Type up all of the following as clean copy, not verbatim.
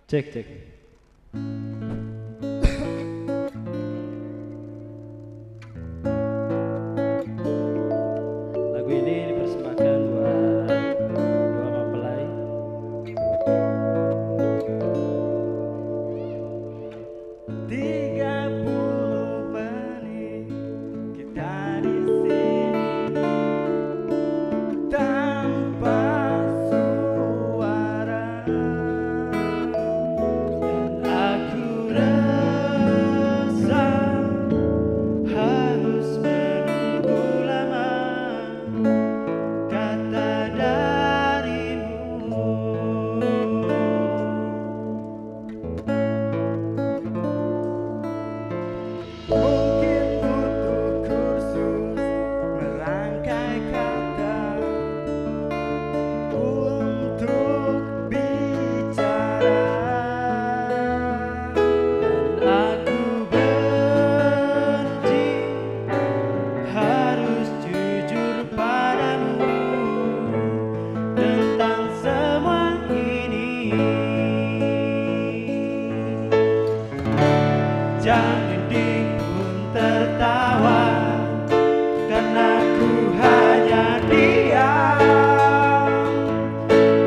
Cek cek. Lagu ini dipersembahkan buat dua mempelai. Tiga puluh menit kita di sini tanpa suara, dan aku rasa harus menunggu lama kata darimu. Mungkin butuh kursus merangkai kata untuk bicara, dan aku benci harus jujur padamu tentang semua ini. Jangan dinding pun tertawa karena ku hanya diam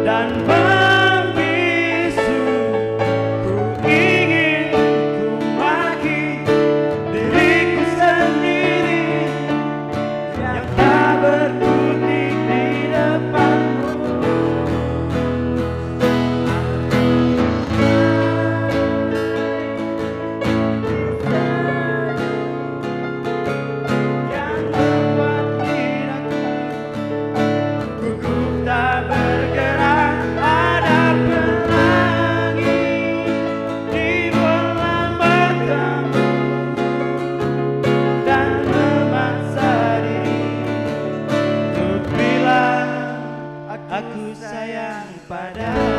dan membisu. Ku ingin ku maki diriku sendiri yang tak berkutik di depanmu. Yang membuat lidahku gugup tak bergerak, ada pelangi di bulan bertemu dan memaksa diri untuk bilang aku sayang padamu.